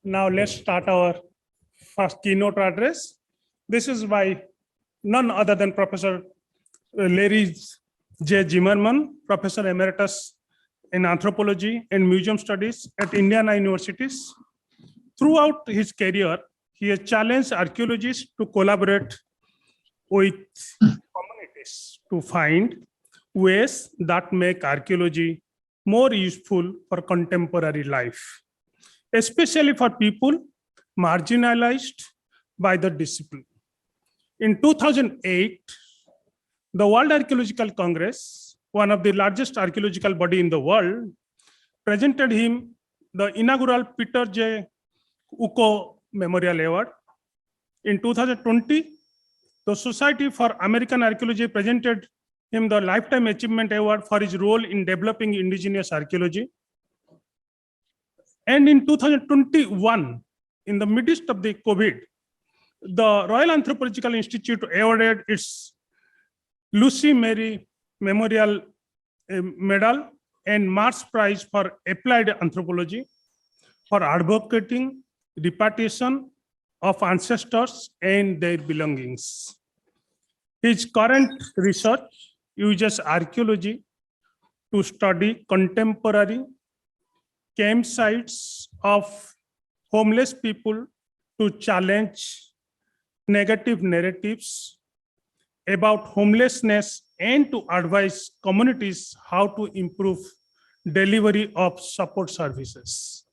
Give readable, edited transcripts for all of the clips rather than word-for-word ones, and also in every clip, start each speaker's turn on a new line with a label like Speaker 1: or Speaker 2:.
Speaker 1: Now let's start our first keynote address. This is by none other than Professor Larry J. Zimmerman, Professor Emeritus in Anthropology and Museum Studies at Indiana Universities. Throughout his career, he has challenged archaeologists to collaborate with communities to find ways that make archaeology more useful for contemporary life, especially for people marginalized by the discipline. In 2008, the World Archaeological Congress, one of the largest archaeological body in the world, presented him the inaugural Peter J. Uko Memorial Award. In 2020, the Society for American Archaeology presented him the Lifetime Achievement Award for his role in developing indigenous archaeology. And in 2021, in the midst of the COVID, the Royal Anthropological Institute awarded its Lucy Mary Memorial Medal and Mars Prize for Applied Anthropology for advocating repatriation of ancestors and their belongings. His current research uses archaeology to study contemporary campsites of homeless people to challenge negative narratives about homelessness and to advise communities how to improve delivery of support services.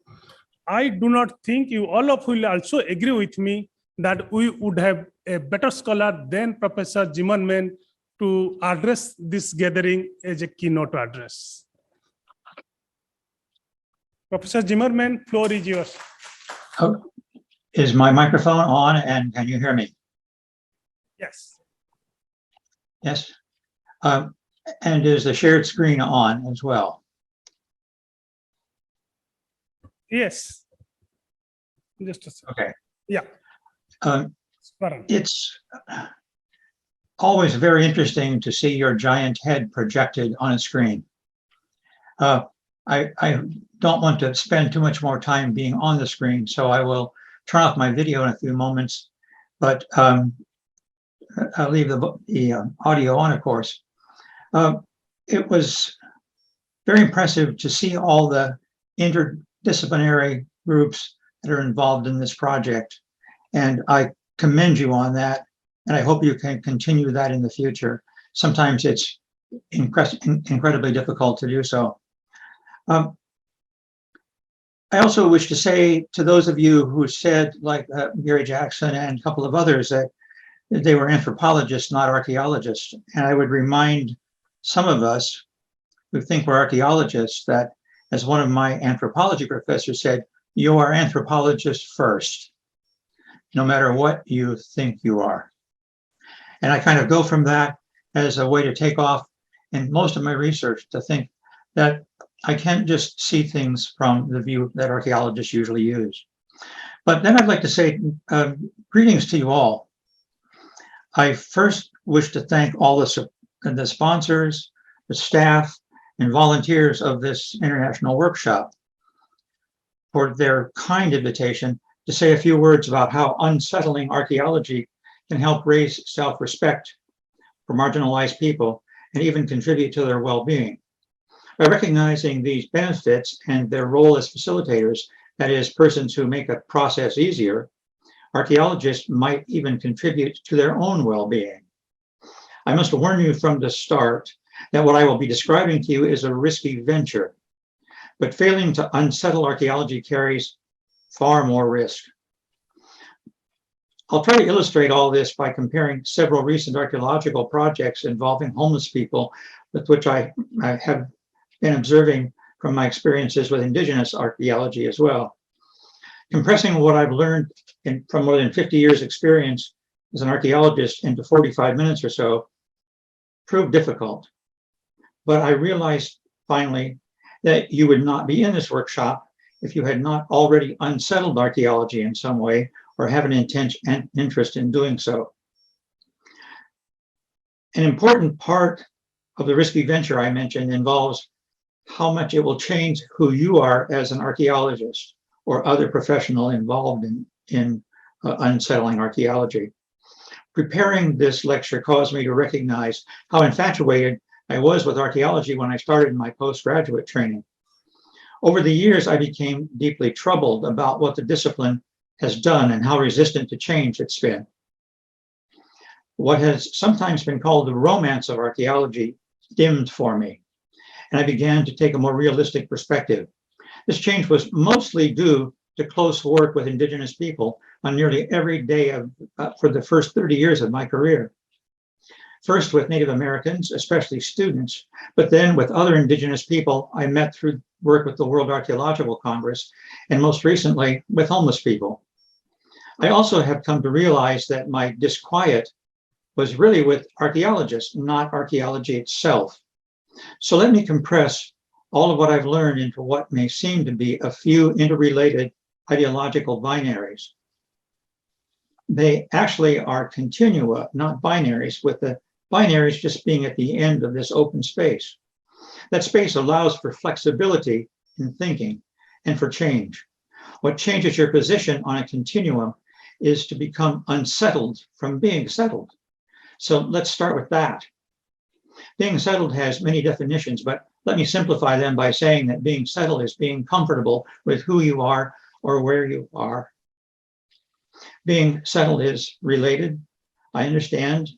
Speaker 1: I do not think you all of you will also agree with me that we would have a better scholar than Professor Zimmerman to address this gathering as a keynote address. Professor Zimmerman, floor is yours.
Speaker 2: Oh, is my microphone on and can you hear me?
Speaker 1: Yes.
Speaker 2: Yes. And is the shared screen on as well?
Speaker 1: Yes. Just a second.
Speaker 2: Okay.
Speaker 1: Yeah.
Speaker 2: It's always very interesting to see your giant head projected on a screen. I don't want to spend too much more time being on the screen, so I will turn off my video in a few moments, but I'll leave the audio on, of course. It was very impressive to see all the interdisciplinary groups that are involved in this project, and I commend you on that, and I hope you can continue that in the future. Sometimes it's incredibly difficult to do so. I also wish to say to those of you who said, like Gary Jackson and a couple of others, that they were anthropologists, not archaeologists. And I would remind some of us who think we're archaeologists that, as one of my anthropology professors said, you are anthropologists first, no matter what you think you are. And I kind of go from that as a way to take off in most of my research to think that I can't just see things from the view that archaeologists usually use. But then I'd like to say greetings to you all. I first wish to thank all the sponsors, the staff, and volunteers of this international workshop for their kind invitation to say a few words about how unsettling archaeology can help raise self-respect for marginalized people and even contribute to their well-being. By recognizing these benefits and their role as facilitators, that is, persons who make a process easier, archaeologists might even contribute to their own well-being. I must warn you from the start that what I will be describing to you is a risky venture, but failing to unsettle archaeology carries far more risk. I'll try to illustrate all this by comparing several recent archaeological projects involving homeless people with which I have been observing from my experiences with indigenous archaeology as well. Compressing what I've learned from more than 50 years experience as an archaeologist into 45 minutes or so proved difficult. But I realized finally that you would not be in this workshop if you had not already unsettled archaeology in some way or have an interest in doing so. An important part of the risky venture I mentioned involves how much it will change who you are as an archaeologist, or other professional involved in unsettling archaeology. Preparing this lecture caused me to recognize how infatuated I was with archaeology when I started my postgraduate training. Over the years, I became deeply troubled about what the discipline has done and how resistant to change it's been. What has sometimes been called the romance of archaeology dimmed for me, and I began to take a more realistic perspective. This change was mostly due to close work with Indigenous people on nearly every day for the first 30 years of my career. First with Native Americans, especially students, but then with other Indigenous people I met through work with the World Archaeological Congress, and most recently with homeless people. I also have come to realize that my disquiet was really with archaeologists, not archaeology itself. So let me compress all of what I've learned into what may seem to be a few interrelated ideological binaries. They actually are continua, not binaries, with the binaries just being at the end of this open space. That space allows for flexibility in thinking and for change. What changes your position on a continuum is to become unsettled from being settled. So let's start with that. Being settled has many definitions, but let me simplify them by saying that being settled is being comfortable with who you are or where you are. Being settled is related. I understand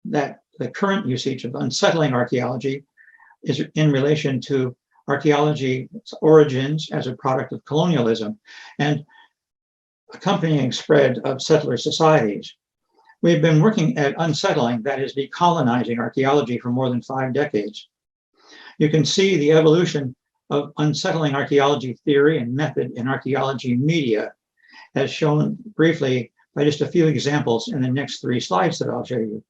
Speaker 2: that the current usage of unsettling archaeology is in relation to archaeology's origins as a product of colonialism and accompanying spread of settler societies. We've been working at unsettling, that is, decolonizing archaeology for more than 5 decades. You can see the evolution of unsettling archaeology theory and method in archaeology media, as shown briefly by just a few examples in the next 3 slides that I'll show you.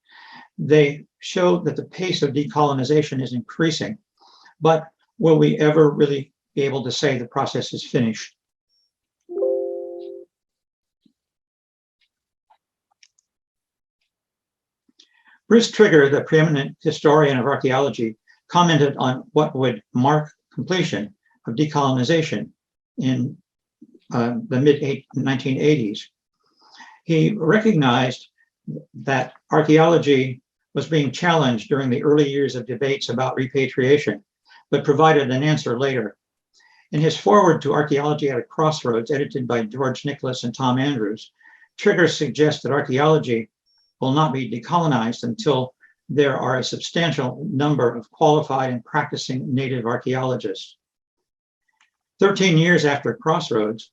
Speaker 2: They show that the pace of decolonization is increasing, but will we ever really be able to say the process is finished? Bruce Trigger, the preeminent historian of archaeology, commented on what would mark completion of decolonization in the mid-1980s. He recognized that archaeology was being challenged during the early years of debates about repatriation, but provided an answer later. In his foreword to Archaeology at a Crossroads, edited by George Nicholas and Tom Andrews, Trigger suggests that archaeology will not be decolonized until there are a substantial number of qualified and practicing Native archaeologists. 13 years after Crossroads,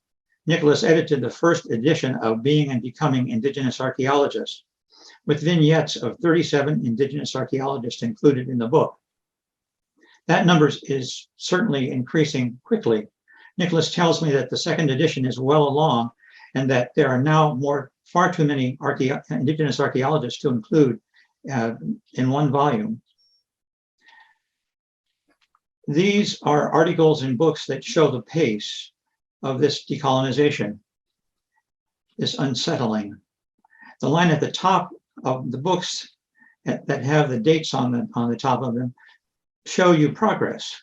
Speaker 2: Nicholas edited the first edition of Being and Becoming Indigenous Archaeologists, with vignettes of 37 Indigenous archaeologists included in the book. That number is certainly increasing quickly. Nicholas tells me that the second edition is well along and that there are now far too many Indigenous archaeologists to include in one volume. These are articles and books that show the pace of this decolonization, this unsettling. The line at the top of the books that have the dates on the top of them show you progress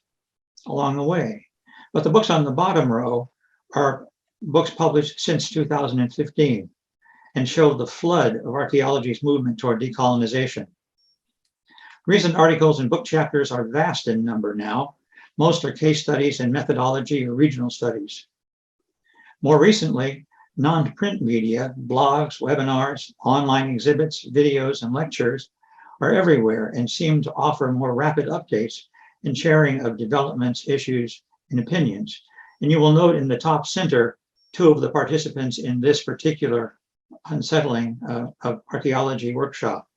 Speaker 2: along the way. But the books on the bottom row are books published since 2015 and show the flood of archaeology's movement toward decolonization. Recent articles and book chapters are vast in number now. Most are case studies and methodology or regional studies. More recently, non-print media, blogs, webinars, online exhibits, videos, and lectures are everywhere and seem to offer more rapid updates and sharing of developments, issues, and opinions. And you will note in the top center 2 of the participants in this particular unsettling of archaeology workshop,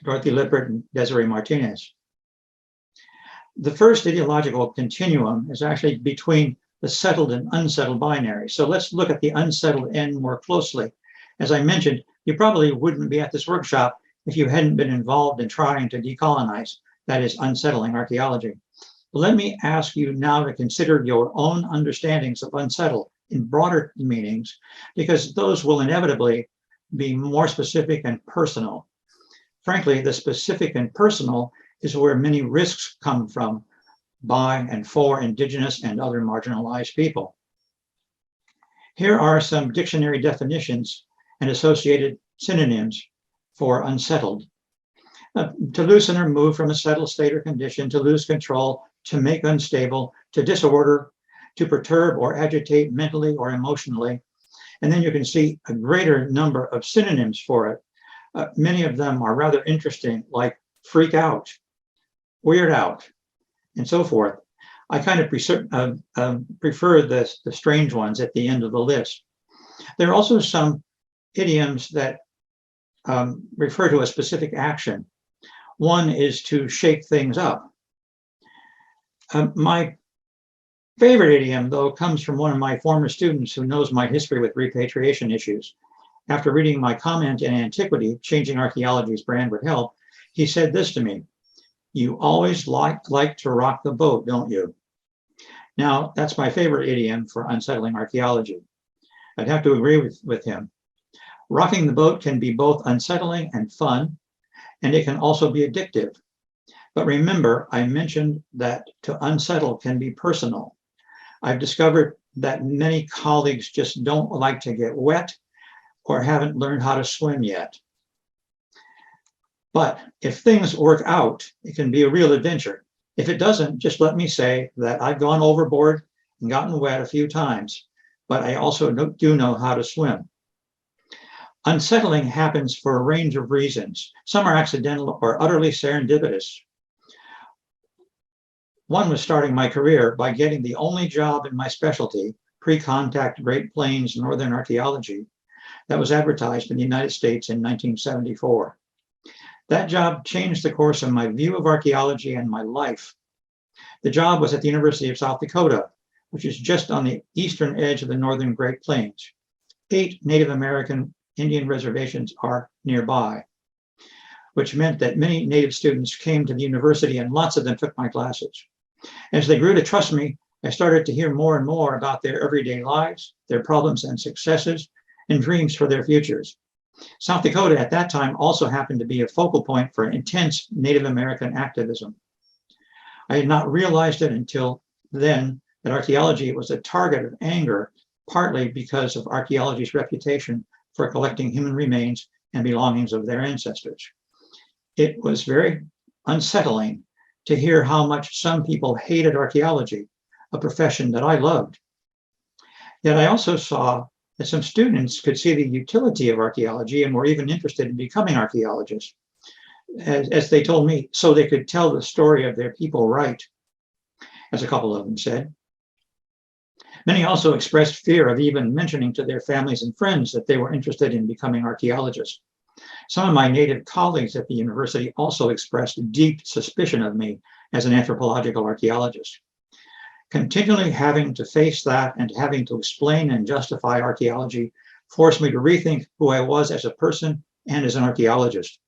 Speaker 2: Dorothy Lippert and Desiree Martinez. The first ideological continuum is actually between the settled and unsettled binary. So let's look at the unsettled end more closely. As I mentioned, you probably wouldn't be at this workshop if you hadn't been involved in trying to decolonize, that is, unsettling archaeology. But let me ask you now to consider your own understandings of unsettled in broader meanings, because those will inevitably be more specific and personal. Frankly, the specific and personal is where many risks come from by and for Indigenous and other marginalized people. Here are some dictionary definitions and associated synonyms for unsettled. To loosen or move from a settled state or condition, to lose control, to make unstable, to disorder, to perturb or agitate mentally or emotionally. And then you can see a greater number of synonyms for it. Many of them are rather interesting, like freak out, weird out, and so forth. I kind of prefer the strange ones at the end of the list. There are also some idioms that refer to a specific action. One is to shake things up. My favorite idiom, though, comes from one of my former students who knows my history with repatriation issues. After reading my comment in Antiquity, Changing Archaeology's Brand Would Help, he said this to me: "You always like to rock the boat, don't you?" Now, that's my favorite idiom for unsettling archaeology. I'd have to agree with him. Rocking the boat can be both unsettling and fun, and it can also be addictive. But remember, I mentioned that to unsettle can be personal. I've discovered that many colleagues just don't like to get wet or haven't learned how to swim yet. But if things work out, it can be a real adventure. If it doesn't, just let me say that I've gone overboard and gotten wet a few times, but I also do know how to swim. Unsettling happens for a range of reasons. Some are accidental or utterly serendipitous. One was starting my career by getting the only job in my specialty, pre-contact Great Plains Northern Archaeology, that was advertised in the United States in 1974. That job changed the course of my view of archaeology and my life. The job was at the University of South Dakota, which is just on the eastern edge of the northern Great Plains. 8 Native American Indian reservations are nearby, which meant that many Native students came to the university and lots of them took my classes. As they grew to trust me, I started to hear more and more about their everyday lives, their problems and successes, and dreams for their futures. South Dakota at that time also happened to be a focal point for intense Native American activism. I had not realized it until then that archaeology was a target of anger, partly because of archaeology's reputation for collecting human remains and belongings of their ancestors. It was very unsettling to hear how much some people hated archaeology, a profession that I loved. Yet I also saw that some students could see the utility of archaeology and were even interested in becoming archaeologists, as they told me, so they could tell the story of their people right, as a couple of them said. Many also expressed fear of even mentioning to their families and friends that they were interested in becoming archaeologists. Some of my Native colleagues at the university also expressed deep suspicion of me as an anthropological archaeologist. Continually having to face that and having to explain and justify archaeology forced me to rethink who I was as a person and as an archaeologist.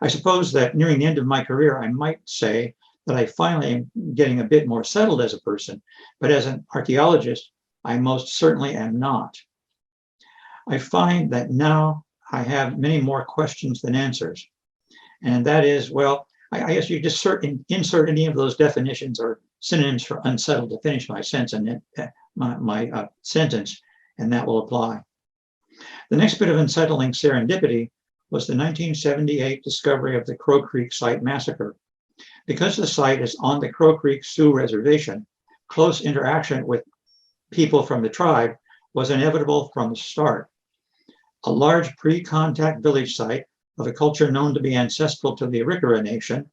Speaker 2: I suppose that nearing the end of my career, I might say that I finally am getting a bit more settled as a person, but as an archaeologist, I most certainly am not. I find that now I have many more questions than answers. And that is, well, I guess you just insert any of those definitions or synonyms for unsettled to finish my sentence, and that will apply. The next bit of unsettling serendipity was the 1978 discovery of the Crow Creek Site massacre. Because the site is on the Crow Creek Sioux Reservation, close interaction with people from the tribe was inevitable from the start. A large pre-contact village site of a culture known to be ancestral to the Arikara Nation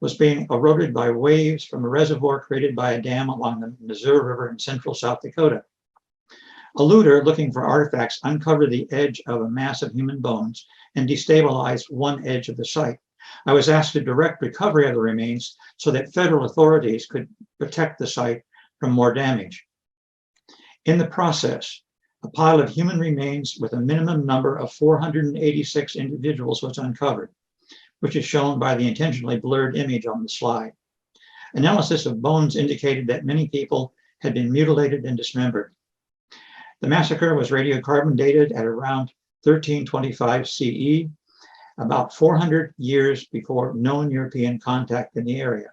Speaker 2: was being eroded by waves from a reservoir created by a dam along the Missouri River in central South Dakota. A looter looking for artifacts uncovered the edge of a mass of human bones and destabilized one edge of the site. I was asked to direct recovery of the remains so that federal authorities could protect the site from more damage. In the process, a pile of human remains with a minimum number of 486 individuals was uncovered, which is shown by the intentionally blurred image on the slide. Analysis of bones indicated that many people had been mutilated and dismembered. The massacre was radiocarbon dated at around 1325 CE, about 400 years before known European contact in the area.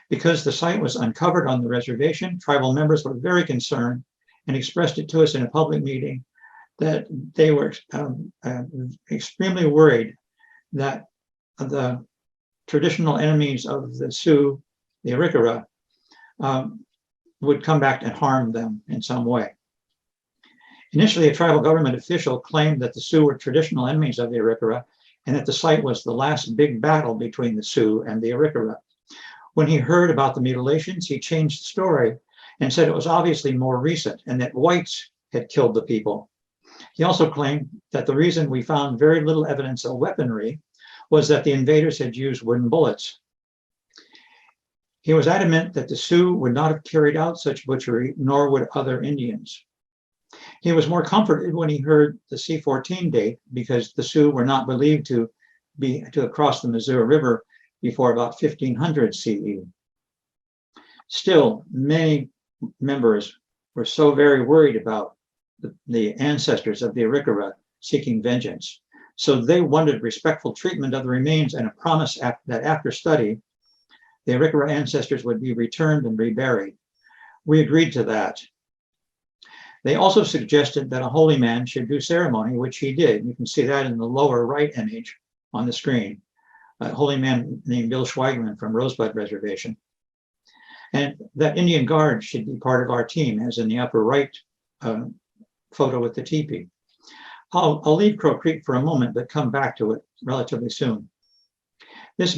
Speaker 2: Because the site was uncovered on the reservation, tribal members were very concerned and expressed it to us in a public meeting that they were extremely worried that the traditional enemies of the Sioux, the Arikara, would come back and harm them in some way. Initially, a tribal government official claimed that the Sioux were traditional enemies of the Arikara and that the site was the last big battle between the Sioux and the Arikara. When he heard about the mutilations, he changed the story and said it was obviously more recent and that whites had killed the people. He also claimed that the reason we found very little evidence of weaponry was that the invaders had used wooden bullets. He was adamant that the Sioux would not have carried out such butchery, nor would other Indians. He was more comforted when he heard the C-14 date because the Sioux were not believed to have crossed the Missouri River before about 1500 CE. Still, many members were so very worried about the ancestors of the Arikara seeking vengeance. So they wanted respectful treatment of the remains and a promise that after study, the Arikara ancestors would be returned and reburied. We agreed to that. They also suggested that a holy man should do ceremony, which he did. You can see that in the lower right image on the screen. A holy man named Bill Schweigman from Rosebud Reservation. And that Indian guard should be part of our team, as in the upper right photo with the teepee. I'll leave Crow Creek for a moment, but come back to it relatively soon. This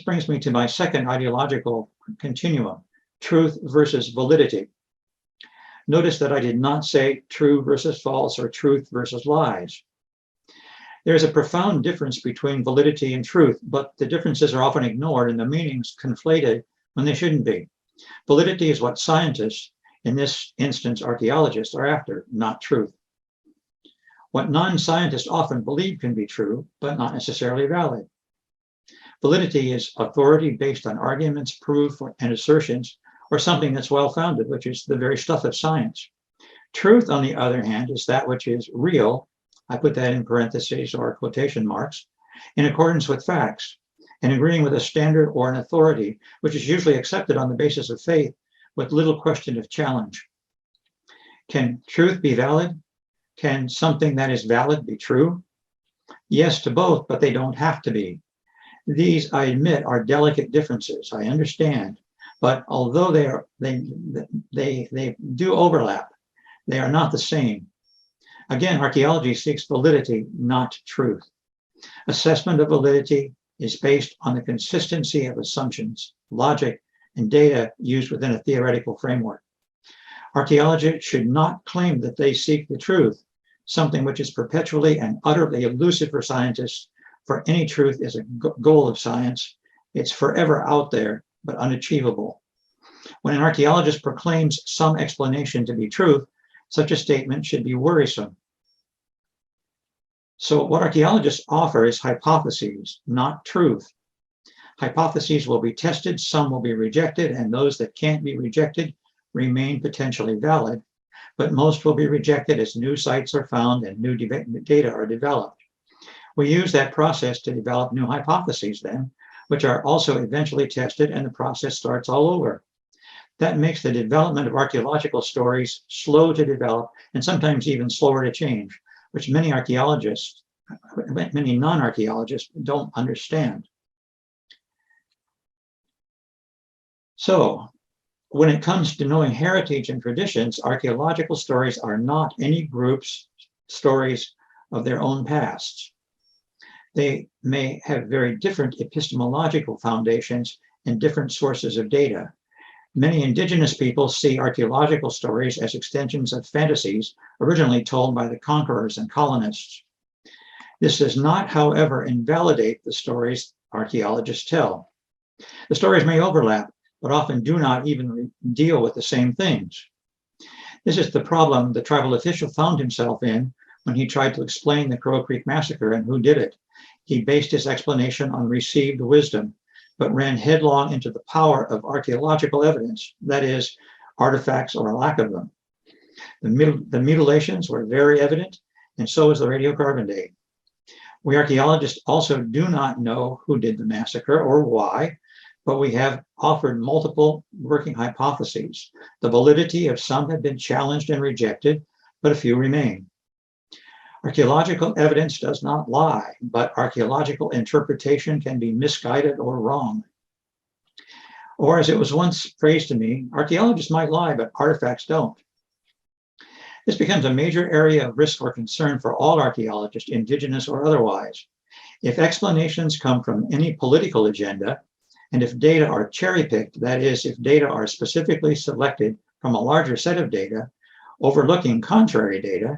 Speaker 2: brings me to my second ideological continuum, truth versus validity. Notice that I did not say true versus false or truth versus lies. There's a profound difference between validity and truth, but the differences are often ignored and the meanings conflated when they shouldn't be. Validity is what scientists, in this instance archaeologists, are after, not truth. What non-scientists often believe can be true, but not necessarily valid. Validity is authority based on arguments, proof, and assertions, or something that's well-founded, which is the very stuff of science. Truth, on the other hand, is that which is real, I put that in parentheses or quotation marks, in accordance with facts, and agreeing with a standard or an authority, which is usually accepted on the basis of faith with little question of challenge. Can truth be valid? Can something that is valid be true? Yes to both, but they don't have to be. These, I admit, are delicate differences, I understand, but although they do overlap, they are not the same. Again, archaeology seeks validity, not truth. Assessment of validity is based on the consistency of assumptions, logic, and data used within a theoretical framework. Archaeology should not claim that they seek the truth, something which is perpetually and utterly elusive for scientists, for any truth is a goal of science. It's forever out there, but unachievable. When an archaeologist proclaims some explanation to be truth, such a statement should be worrisome. So what archaeologists offer is hypotheses, not truth. Hypotheses will be tested, some will be rejected, and those that can't be rejected remain potentially valid, but most will be rejected as new sites are found and new data are developed. We use that process to develop new hypotheses then, which are also eventually tested, and the process starts all over. That makes the development of archaeological stories slow to develop and sometimes even slower to change, which many non-archaeologists don't understand. So, when it comes to knowing heritage and traditions, archaeological stories are not any group's stories of their own pasts. They may have very different epistemological foundations and different sources of data. Many indigenous people see archaeological stories as extensions of fantasies originally told by the conquerors and colonists. This does not, however, invalidate the stories archaeologists tell. The stories may overlap, but often do not even deal with the same things. This is the problem the tribal official found himself in when he tried to explain the Crow Creek Massacre and who did it. He based his explanation on received wisdom, but ran headlong into the power of archaeological evidence, that is, artifacts or a lack of them. The mutilations were very evident, and so was the radiocarbon date. We archaeologists also do not know who did the massacre or why, but we have offered multiple working hypotheses. The validity of some have been challenged and rejected, but a few remain. Archaeological evidence does not lie, but archaeological interpretation can be misguided or wrong. Or as it was once phrased to me, archaeologists might lie, but artifacts don't. This becomes a major area of risk or concern for all archaeologists, indigenous or otherwise. If explanations come from any political agenda, and if data are cherry-picked, that is, if data are specifically selected from a larger set of data, overlooking contrary data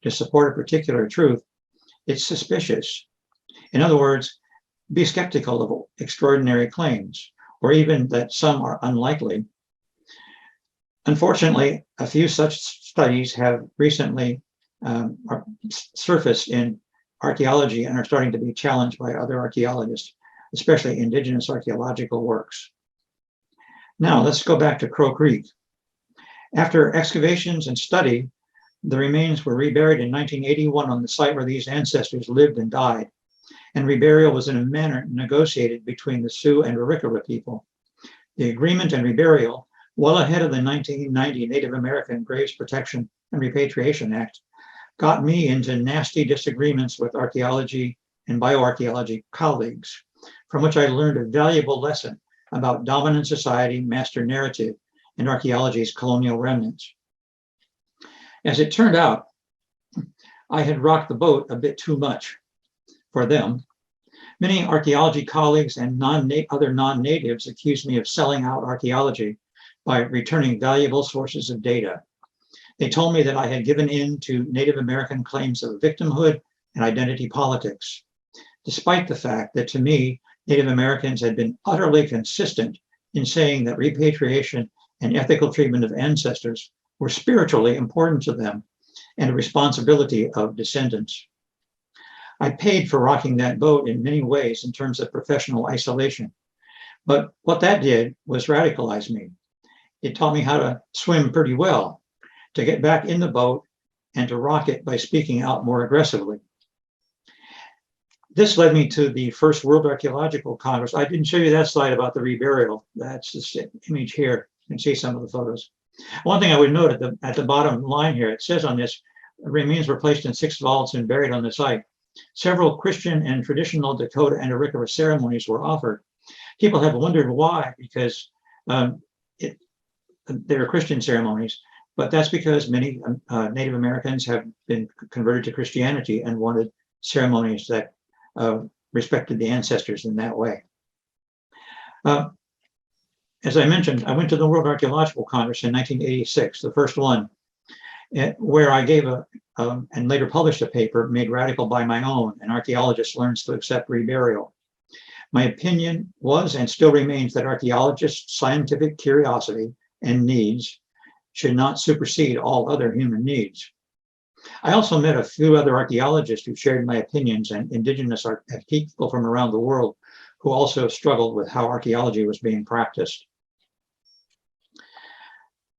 Speaker 2: to support a particular truth, it's suspicious. In other words, be skeptical of extraordinary claims, or even that some are unlikely. Unfortunately, a few such studies have recently surfaced in archaeology and are starting to be challenged by other archaeologists, especially indigenous archaeological works. Now, let's go back to Crow Creek. After excavations and study, the remains were reburied in 1981 on the site where these ancestors lived and died, and reburial was in a manner negotiated between the Sioux and Arikara people. The agreement and reburial, well ahead of the 1990 Native American Graves Protection and Repatriation Act, got me into nasty disagreements with archaeology and bioarchaeology colleagues, from which I learned a valuable lesson about dominant society, master narrative, and archaeology's colonial remnants. As it turned out, I had rocked the boat a bit too much for them. Many archaeology colleagues and other non-natives accused me of selling out archaeology by returning valuable sources of data. They told me that I had given in to Native American claims of victimhood and identity politics, despite the fact that to me, Native Americans had been utterly consistent in saying that repatriation and ethical treatment of ancestors were spiritually important to them and a responsibility of descendants. I paid for rocking that boat in many ways in terms of professional isolation, but what that did was radicalize me. It taught me how to swim pretty well, to get back in the boat and to rock it by speaking out more aggressively. This led me to the first World Archaeological Congress. I didn't show you that slide about the reburial. That's this image here. You can see some of the photos. One thing I would note at the bottom line here, it says on this, remains were placed in 6 vaults and buried on the site. Several Christian and traditional Dakota and Arikara ceremonies were offered. People have wondered why, because they were Christian ceremonies, but that's because many Native Americans have been converted to Christianity and wanted ceremonies that respected the ancestors in that way. As I mentioned, I went to the World Archaeological Congress in 1986, the first one, where I gave and later published a paper made radical by my own, An Archaeologist Learns to Accept Reburial. My opinion was and still remains that archaeologists' scientific curiosity and needs should not supersede all other human needs. I also met a few other archaeologists who shared my opinions and indigenous people from around the world who also struggled with how archaeology was being practiced.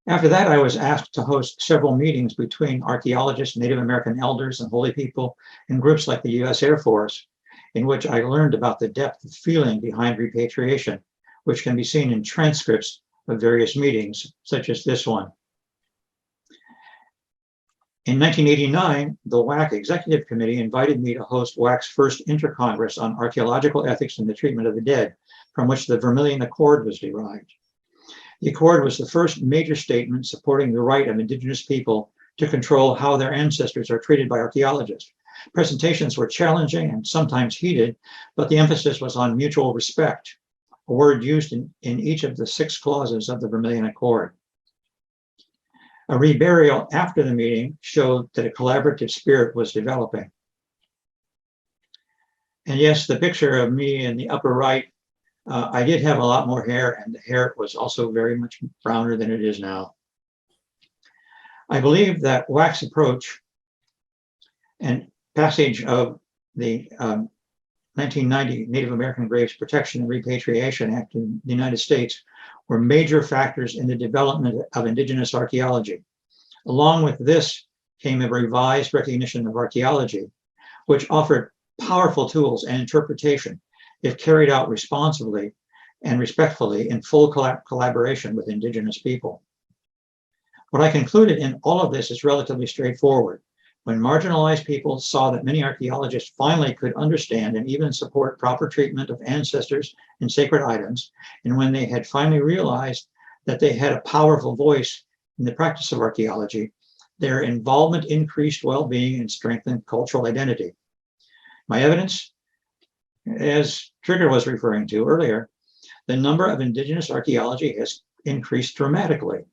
Speaker 2: After that, I was asked to host several meetings between archaeologists, Native American elders, and holy people, and groups like the US Air Force, in which I learned about the depth of feeling behind repatriation, which can be seen in transcripts of various meetings, such as this one. In 1989, the WAC Executive Committee invited me to host WAC's first Intercongress on Archaeological Ethics and the Treatment of the Dead, from which the Vermilion Accord was derived. The Accord was the first major statement supporting the right of indigenous people to control how their ancestors are treated by archaeologists. Presentations were challenging and sometimes heated, but the emphasis was on mutual respect, a word used in each of the 6 clauses of the Vermilion Accord. A reburial after the meeting showed that a collaborative spirit was developing. And yes, the picture of me in the upper right, I did have a lot more hair, and the hair was also very much browner than it is now. I believe that WAC's approach and passage of the 1990 Native American Graves Protection and Repatriation Act in the United States were major factors in the development of indigenous archaeology. Along with this came a revised recognition of archaeology, which offered powerful tools and interpretation, if carried out responsibly, and respectfully in full collaboration with Indigenous people. What I concluded in all of this is relatively straightforward. When marginalized people saw that many archaeologists finally could understand and even support proper treatment of ancestors and sacred items, and when they had finally realized that they had a powerful voice in the practice of archaeology, their involvement increased well-being and strengthened cultural identity. My evidence, as Trigger was referring to earlier, the number of Indigenous archaeology has increased dramatically.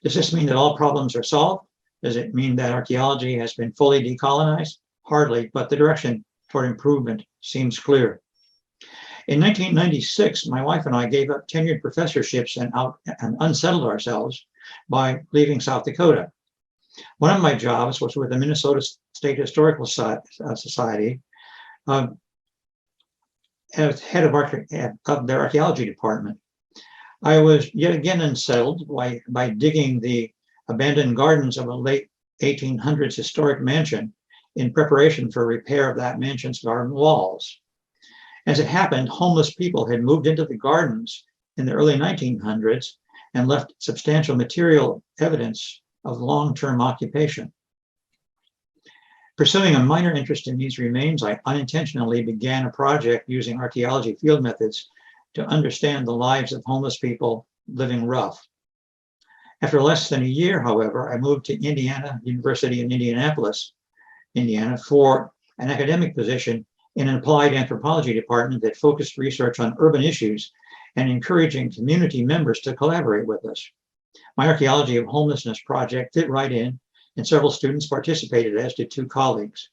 Speaker 2: Does this mean that all problems are solved? Does it mean that archaeology has been fully decolonized? Hardly, but the direction toward improvement seems clear. In 1996, my wife and I gave up tenured professorships and unsettled ourselves by leaving South Dakota. One of my jobs was with the Minnesota State Historical Society as head of their archaeology department. I was yet again unsettled by digging the abandoned gardens of a late 1800s historic mansion in preparation for repair of that mansion's garden walls. As it happened, homeless people had moved into the gardens in the early 1900s and left substantial material evidence of long-term occupation. Pursuing a minor interest in these remains, I unintentionally began a project using archaeology field methods to understand the lives of homeless people living rough. After less than a year, however, I moved to Indiana University in Indianapolis, Indiana, for an academic position in an applied anthropology department that focused research on urban issues and encouraging community members to collaborate with us. My Archaeology of Homelessness project fit right in, and several students participated, as did 2 colleagues.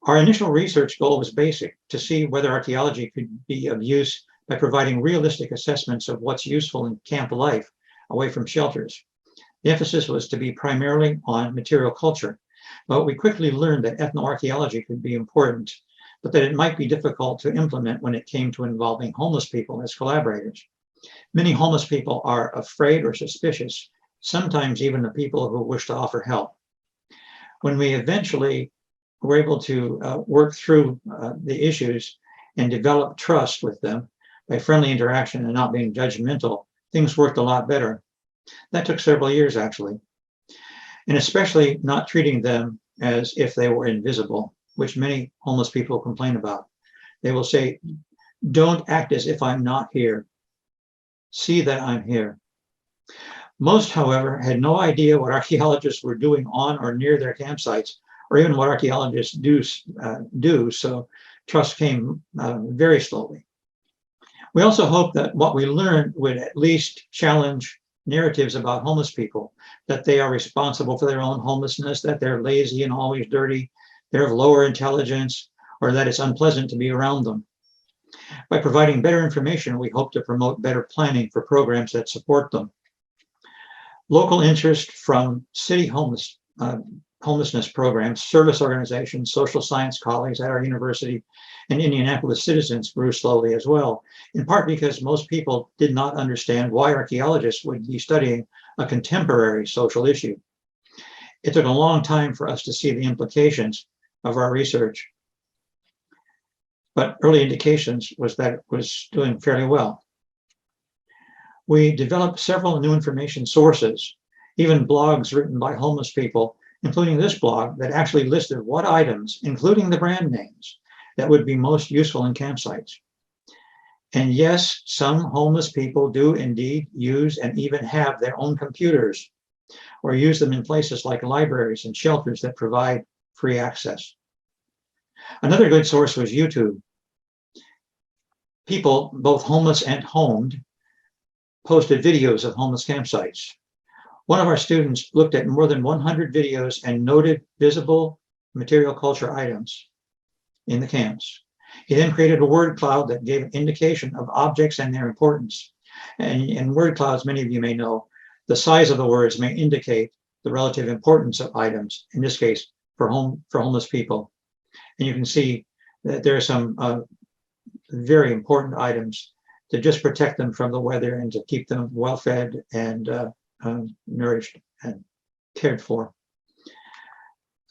Speaker 2: Our initial research goal was basic: to see whether archaeology could be of use by providing realistic assessments of what's useful in camp life away from shelters. The emphasis was to be primarily on material culture, but we quickly learned that ethnoarchaeology could be important, but that it might be difficult to implement when it came to involving homeless people as collaborators. Many homeless people are afraid or suspicious, sometimes even the people who wish to offer help. When we eventually were able to work through the issues and develop trust with them by friendly interaction and not being judgmental, things worked a lot better. That took several years, actually. And especially not treating them as if they were invisible, which many homeless people complain about. They will say, "Don't act as if I'm not here. See that I'm here." Most, however, had no idea what archaeologists were doing on or near their campsites, or even what archaeologists do, so trust came very slowly. We also hope that what we learned would at least challenge narratives about homeless people, that they are responsible for their own homelessness, that they're lazy and always dirty, they're of lower intelligence, or that it's unpleasant to be around them. By providing better information, we hope to promote better planning for programs that support them. Local interest from city homelessness programs, service organizations, social science colleagues at our university, and Indianapolis citizens grew slowly as well, in part because most people did not understand why archaeologists would be studying a contemporary social issue. It took a long time for us to see the implications of our research, but early indications was that it was doing fairly well. We developed several new information sources, even blogs written by homeless people, including this blog that actually listed what items, including the brand names, that would be most useful in campsites. And yes, some homeless people do indeed use and even have their own computers, or use them in places like libraries and shelters that provide free access. Another good source was YouTube. People, both homeless and homed, posted videos of homeless campsites. One of our students looked at more than 100 videos and noted visible material culture items in the camps. He then created a word cloud that gave an indication of objects and their importance. And in word clouds, many of you may know, the size of the words may indicate the relative importance of items, in this case, for homeless people. And you can see that there are some very important items to just protect them from the weather and to keep them well fed and nourished and cared for.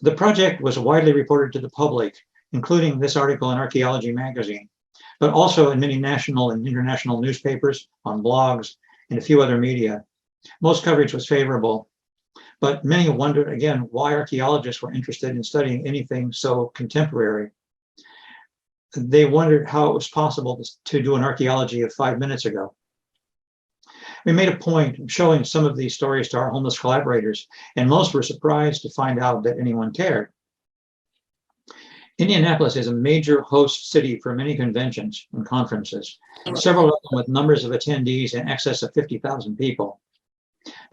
Speaker 2: The project was widely reported to the public, including this article in Archaeology magazine. but also in many national and international newspapers, on blogs, and a few other media. Most coverage was favorable, but many wondered again why archaeologists were interested in studying anything so contemporary. They wondered how it was possible to do an archaeology of 5 minutes ago. We made a point of showing some of these stories to our homeless collaborators, and most were surprised to find out that anyone cared. Indianapolis is a major host city for many conventions and conferences, several of them with numbers of attendees in excess of 50,000 people.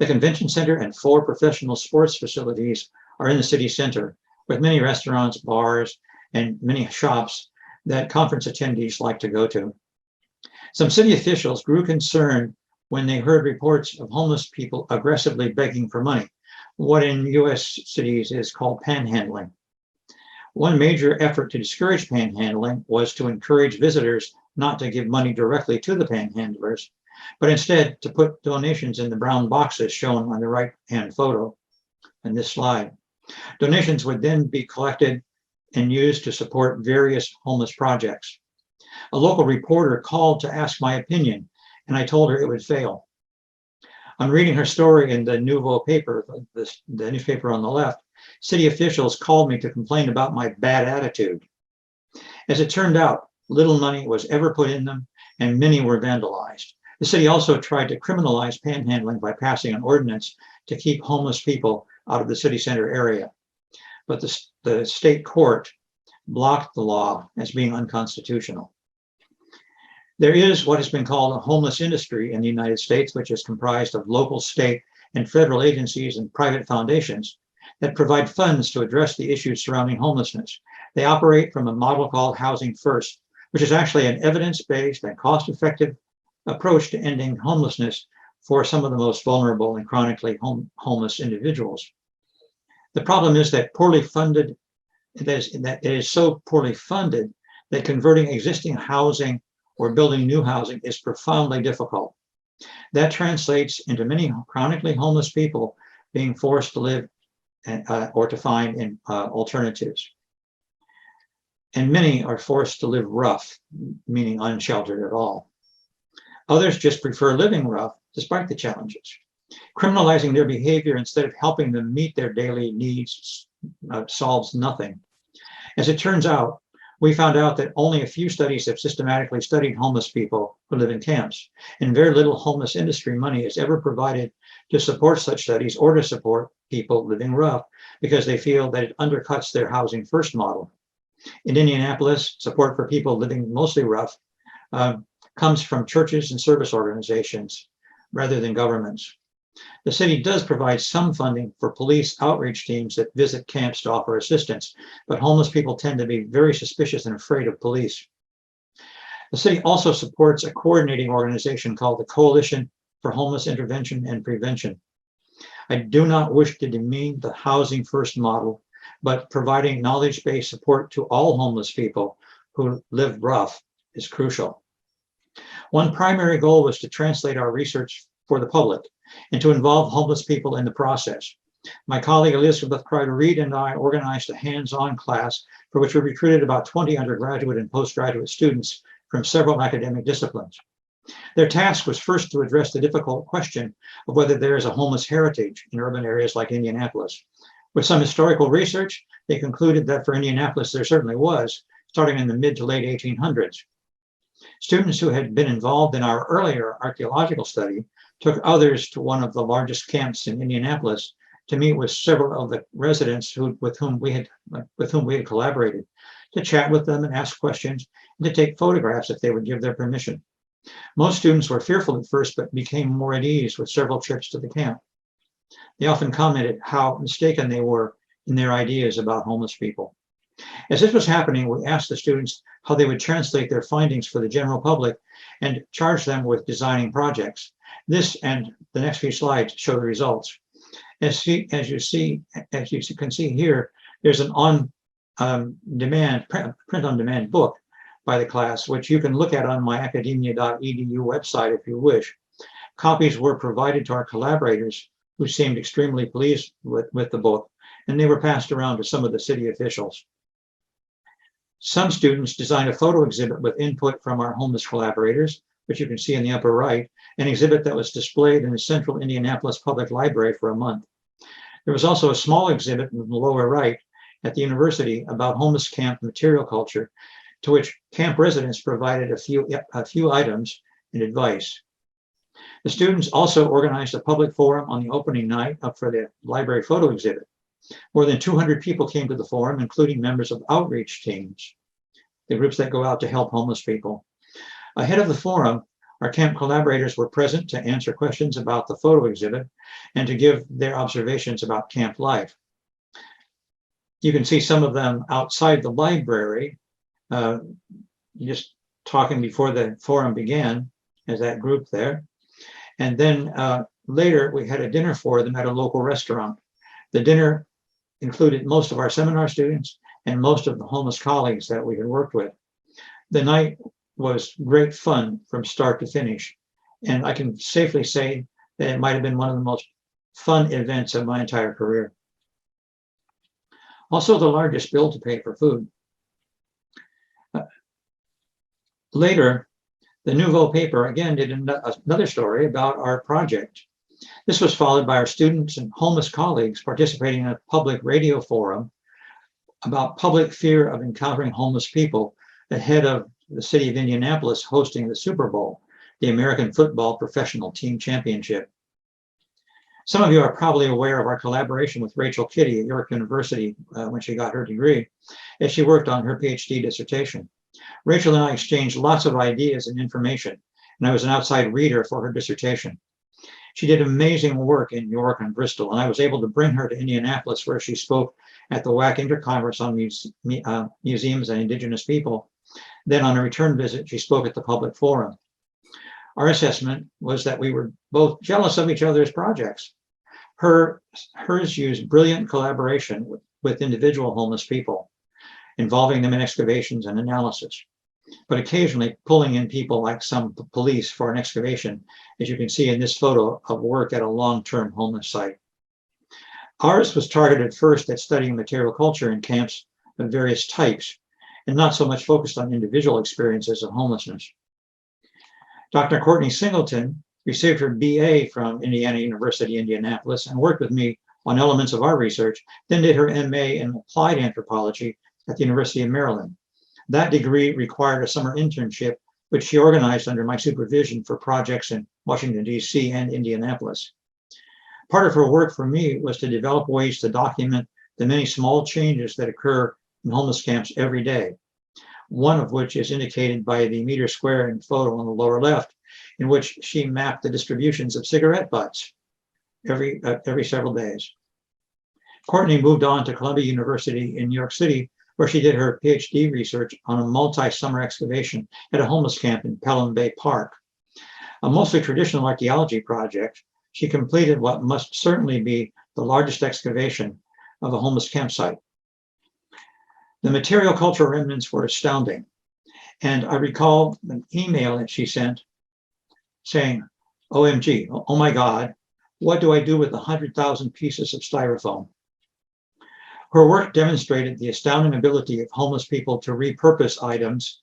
Speaker 2: The convention center and 4 professional sports facilities are in the city center, with many restaurants, bars, and many shops that conference attendees like to go to. Some city officials grew concerned when they heard reports of homeless people aggressively begging for money, what in US cities is called panhandling. One major effort to discourage panhandling was to encourage visitors not to give money directly to the panhandlers, but instead to put donations in the brown boxes shown on the right-hand photo in this slide. Donations would then be collected and used to support various homeless projects. A local reporter called to ask my opinion, and I told her it would fail. On reading her story in the Nouveau paper, the newspaper on the left, city officials called me to complain about my bad attitude. As it turned out, little money was ever put in them, and many were vandalized. The city also tried to criminalize panhandling by passing an ordinance to keep homeless people out of the city center area. But the state court blocked the law as being unconstitutional. There is what has been called a homeless industry in the United States, which is comprised of local, state, and federal agencies and private foundations that provide funds to address the issues surrounding homelessness. They operate from a model called Housing First, which is actually an evidence-based and cost-effective approach to ending homelessness for some of the most vulnerable and chronically homeless individuals. The problem is that it is so poorly funded that converting existing housing or building new housing is profoundly difficult. That translates into many chronically homeless people being forced to live or to find alternatives. And many are forced to live rough, meaning unsheltered at all. Others just prefer living rough despite the challenges. Criminalizing their behavior instead of helping them meet their daily needs solves nothing. As it turns out, we found out that only a few studies have systematically studied homeless people who live in camps, and very little homeless industry money is ever provided to support such studies or to support people living rough because they feel that it undercuts their housing first model. In Indianapolis, support for people living mostly rough comes from churches and service organizations rather than governments. The city does provide some funding for police outreach teams that visit camps to offer assistance, but homeless people tend to be very suspicious and afraid of police. The city also supports a coordinating organization called the Coalition for Homeless Intervention and Prevention. I do not wish to demean the housing first model, but providing knowledge-based support to all homeless people who live rough is crucial. One primary goal was to translate our research for the public and to involve homeless people in the process. My colleague Elizabeth Kreider-Reed and I organized a hands-on class for which we recruited about 20 undergraduate and postgraduate students from several academic disciplines. Their task was first to address the difficult question of whether there is a homeless heritage in urban areas like Indianapolis. With some historical research, they concluded that for Indianapolis there certainly was, starting in the mid to late 1800s. Students who had been involved in our earlier archaeological study took others to one of the largest camps in Indianapolis to meet with several of the residents with whom we had collaborated, to chat with them and ask questions, and to take photographs if they would give their permission. Most students were fearful at first, but became more at ease with several trips to the camp. They often commented how mistaken they were in their ideas about homeless people. As this was happening, we asked the students how they would translate their findings for the general public and charge them with designing projects. This and the next few slides show the results. As you can see here, there's an print-on-demand book by the class, which you can look at on my academia.edu website if you wish. Copies were provided to our collaborators, who seemed extremely pleased with the book, and they were passed around to some of the city officials. Some students designed a photo exhibit with input from our homeless collaborators, which you can see in the upper right, an exhibit that was displayed in the Central Indianapolis Public Library for a month. There was also a small exhibit in the lower right at the university about homeless camp material culture, to which camp residents provided a few items and advice. The students also organized a public forum on the opening night up for the library photo exhibit. More than 200 people came to the forum, including members of outreach teams, the groups that go out to help homeless people. Ahead of the forum, our camp collaborators were present to answer questions about the photo exhibit and to give their observations about camp life. You can see some of them outside the library, just talking before the forum began as that group there. And then later we had a dinner for them at a local restaurant. The dinner included most of our seminar students and most of the homeless colleagues that we had worked with. The night was great fun from start to finish. And I can safely say that it might have been one of the most fun events of my entire career. Also the largest bill to pay for food. Later, the Nouveau paper again did another story about our project. This was followed by our students and homeless colleagues participating in a public radio forum about public fear of encountering homeless people ahead of the city of Indianapolis hosting the Super Bowl, the American Football Professional Team Championship. Some of you are probably aware of our collaboration with Rachel Kitty at York University when she got her degree, as she worked on her PhD dissertation. Rachel and I exchanged lots of ideas and information, and I was an outside reader for her dissertation. She did amazing work in York and Bristol, and I was able to bring her to Indianapolis, where she spoke at the WAC Intercongress on Museums and Indigenous People. Then on a return visit, she spoke at the public forum. Our assessment was that we were both jealous of each other's projects. Hers used brilliant collaboration with individual homeless people, involving them in excavations and analysis, but occasionally pulling in people like some police for an excavation, as you can see in this photo of work at a long-term homeless site. Ours was targeted first at studying material culture in camps of various types, and not so much focused on individual experiences of homelessness. Dr. Courtney Singleton received her BA from Indiana University, Indianapolis, and worked with me on elements of our research, then did her MA in applied anthropology at the University of Maryland. That degree required a summer internship, which she organized under my supervision for projects in Washington, D.C. and Indianapolis. Part of her work for me was to develop ways to document the many small changes that occur in homeless camps every day, one of which is indicated by the meter squaring photo on the lower left, in which she mapped the distributions of cigarette butts every several days. Courtney moved on to Columbia University in New York City, where she did her PhD research on a multi-summer excavation at a homeless camp in Pelham Bay Park. A mostly traditional archaeology project, she completed what must certainly be the largest excavation of a homeless campsite. The material cultural remnants were astounding. And I recall an email that she sent saying, OMG, oh my God, what do I do with 100,000 pieces of styrofoam? Her work demonstrated the astounding ability of homeless people to repurpose items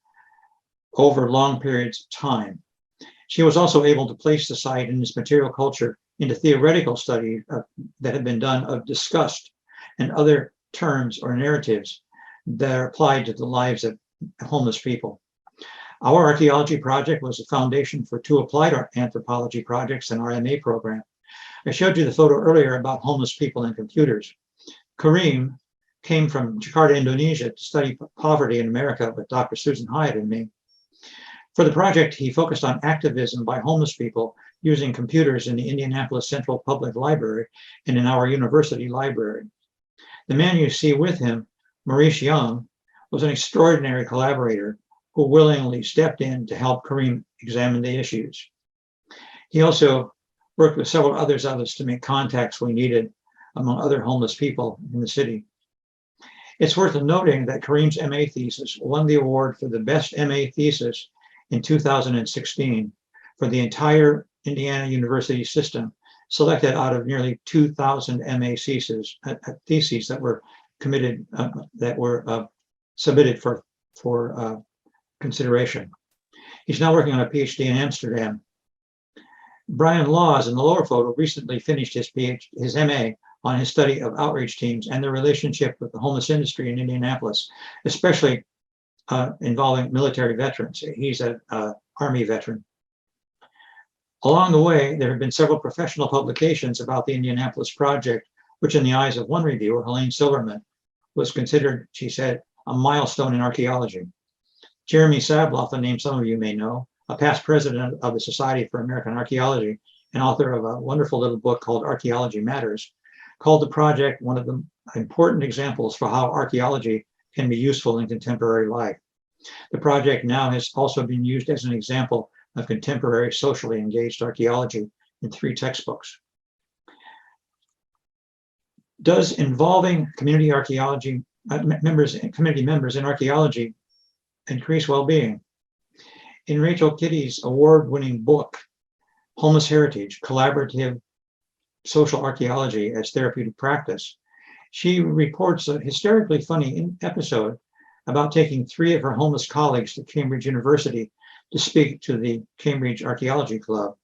Speaker 2: over long periods of time. She was also able to place the site and its material culture into theoretical studies that had been done of disgust and other terms or narratives that are applied to the lives of homeless people. Our archaeology project was the foundation for 2 applied anthropology projects in our MA program. I showed you the photo earlier about homeless people and computers. Kareem came from Jakarta, Indonesia to study poverty in America with Dr. Susan Hyatt and me. For the project, he focused on activism by homeless people using computers in the Indianapolis Central Public Library and in our university library. The man you see with him, Maurice Young, was an extraordinary collaborator who willingly stepped in to help Kareem examine the issues. He also worked with several others of us to make contacts we needed among other homeless people in the city. It's worth noting that Kareem's MA thesis won the award for the best MA thesis in 2016 for the entire Indiana University system, selected out of nearly 2,000 MA theses that were submitted for consideration. He's now working on a PhD in Amsterdam. Brian Laws, in the lower photo, recently finished his MA on his study of outreach teams and their relationship with the homeless industry in Indianapolis, especially involving military veterans. He's an Army veteran. Along the way, there have been several professional publications about the Indianapolis project, which in the eyes of one reviewer, Helene Silverman, was considered, she said, a milestone in archaeology. Jeremy Sabloff, a name some of you may know, a past president of the Society for American Archaeology and author of a wonderful little book called Archaeology Matters, called the project one of the important examples for how archaeology can be useful in contemporary life. The project now has also been used as an example of contemporary socially engaged archaeology in 3 textbooks. Does involving community archaeology community members in archaeology increase well-being? In Rachel Kitty's award-winning book, Homeless Heritage, Collaborative Social Archaeology as Therapeutic Practice, she reports a hysterically funny episode about taking 3 of her homeless colleagues to Cambridge University to speak to the Cambridge Archaeology Club.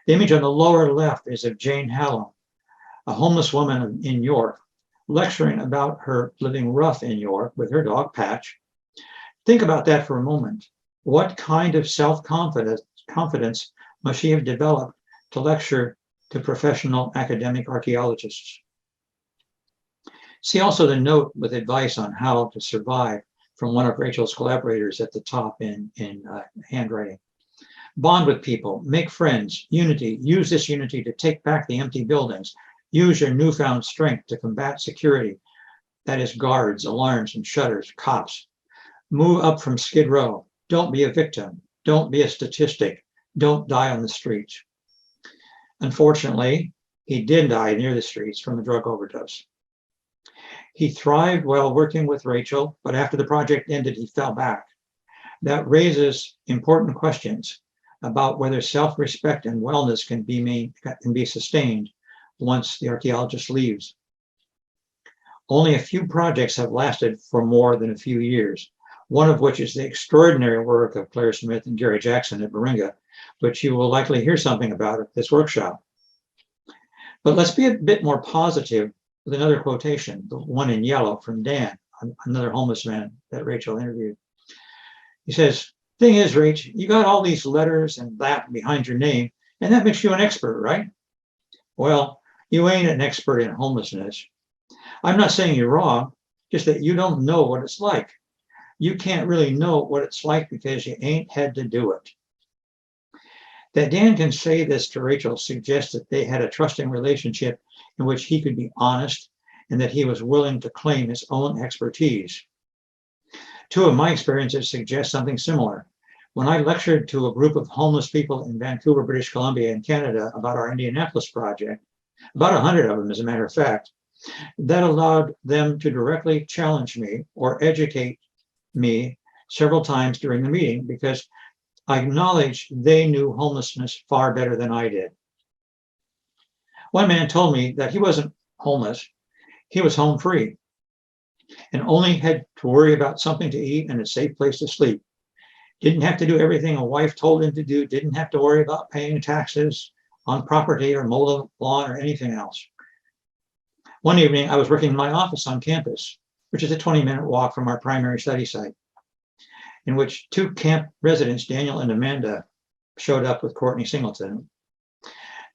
Speaker 2: The image on the lower left is of Jane Hallam, a homeless woman in York, lecturing about her living rough in York with her dog Patch. Think about that for a moment. What kind of self-confidence must she have developed to lecture to professional academic archaeologists? See also the note with advice on how to survive from one of Rachel's collaborators at the top in handwriting. Bond with people, make friends, unity, use this unity to take back the empty buildings, use your newfound strength to combat security, that is guards, alarms and shutters, cops. Move up from Skid Row. Don't be a victim. Don't be a statistic. Don't die on the streets. Unfortunately, he did die near the streets from a drug overdose. He thrived while working with Rachel, but after the project ended, he fell back. That raises important questions about whether self-respect and wellness can be sustained once the archaeologist leaves. Only a few projects have lasted for more than a few years, one of which is the extraordinary work of Claire Smith and Gary Jackson at Moringa, which you will likely hear something about at this workshop. But let's be a bit more positive with another quotation, the one in yellow from Dan, another homeless man that Rachel interviewed. He says, "Thing is, Rach, you got all these letters and that behind your name, and that makes you an expert, right? Well, you ain't an expert in homelessness. I'm not saying you're wrong, just that you don't know what it's like. You can't really know what it's like because you ain't had to do it." That Dan can say this to Rachel suggests that they had a trusting relationship in which he could be honest and that he was willing to claim his own expertise. 2 of my experiences suggest something similar. When I lectured to a group of homeless people in Vancouver, British Columbia, and Canada about our Indianapolis project, about 100 of them, as a matter of fact, that allowed them to directly challenge me or educate me several times during the meeting because I acknowledged they knew homelessness far better than I did. One man told me that he wasn't homeless, he was home free and only had to worry about something to eat and a safe place to sleep. Didn't have to do everything a wife told him to do, didn't have to worry about paying taxes on property or mow the lawn or anything else. One evening, I was working in my office on campus, which is a 20-minute walk from our primary study site, in which 2 camp residents, Daniel and Amanda, showed up with Courtney Singleton.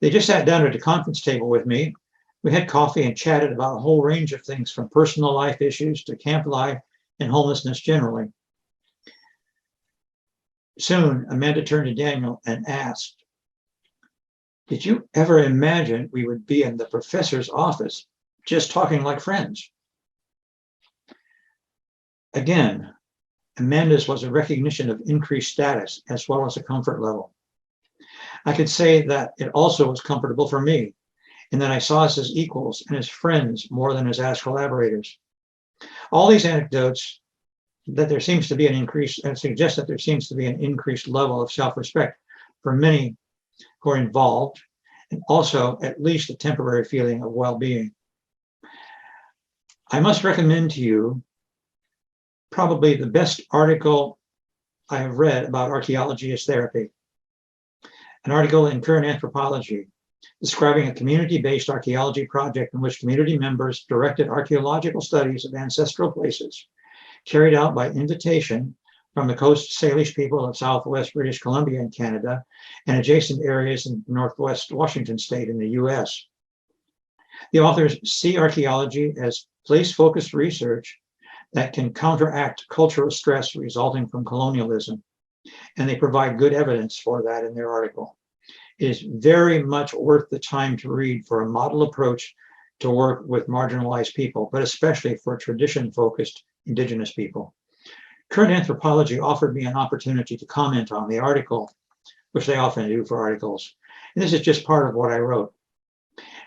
Speaker 2: They just sat down at a conference table with me. We had coffee and chatted about a whole range of things from personal life issues to camp life and homelessness generally. Soon, Amanda turned to Daniel and asked, "Did you ever imagine we would be in the professor's office just talking like friends?" Again, Amanda's was a recognition of increased status as well as a comfort level. I could say that it also was comfortable for me, and that I saw us as equals and as friends more than as collaborators. All these anecdotes that there seems to be an increase and suggest that there seems to be an increased level of self-respect for many who are involved, and also at least a temporary feeling of well-being. I must recommend to you probably the best article I have read about archaeology as therapy. An article in Current Anthropology describing a community-based archaeology project in which community members directed archaeological studies of ancestral places carried out by invitation from the Coast Salish people of Southwest British Columbia in Canada and adjacent areas in Northwest Washington State in the US. The authors see archaeology as place-focused research that can counteract cultural stress resulting from colonialism, and they provide good evidence for that in their article. It is very much worth the time to read for a model approach to work with marginalized people, but especially for tradition-focused Indigenous people. Current Anthropology offered me an opportunity to comment on the article, which they often do for articles. And this is just part of what I wrote.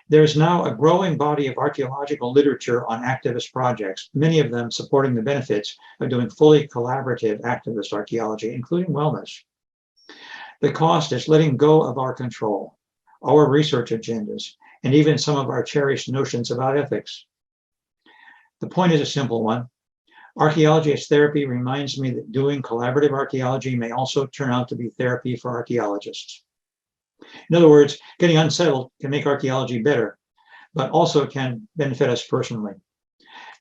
Speaker 2: There's now a growing body of archaeological literature on activist projects, many of them supporting the benefits of doing fully collaborative activist archaeology, including wellness. The cost is letting go of our control, our research agendas, and even some of our cherished notions about ethics. The point is a simple one. Archaeology as therapy reminds me that doing collaborative archaeology may also turn out to be therapy for archaeologists. In other words, getting unsettled can make archaeology better, but also can benefit us personally.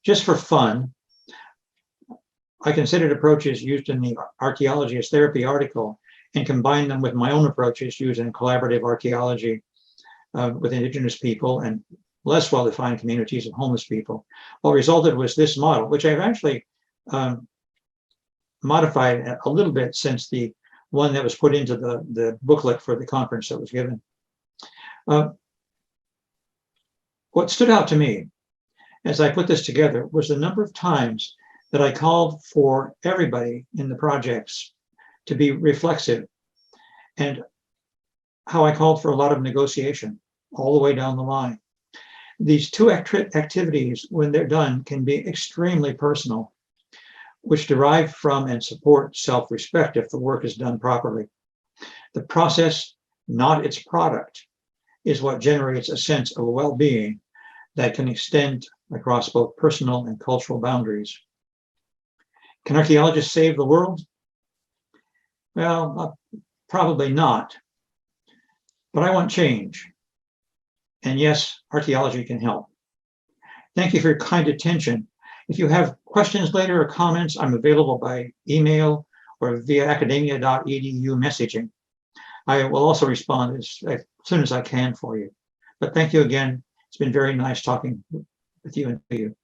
Speaker 2: Just for fun, I considered approaches used in the Archaeology as Therapy article and combined them with my own approaches used in collaborative archaeology with Indigenous people and less well-defined communities of homeless people. What resulted was this model, which I've actually modified a little bit since the one that was put into the booklet for the conference that was given. What stood out to me as I put this together was the number of times that I called for everybody in the projects to be reflexive, and how I called for a lot of negotiation all the way down the line. These two activities, when they're done, can be extremely personal, which derive from and support self-respect if the work is done properly. The process, not its product, is what generates a sense of well-being that can extend across both personal and cultural boundaries. Can archaeologists save the world? Well, probably not, but I want change. And yes, archaeology can help. Thank you for your kind attention. If you have questions later or comments, I'm available by email or via academia.edu messaging. I will also respond as soon as I can for you. But thank you again. It's been very nice talking with you and to you.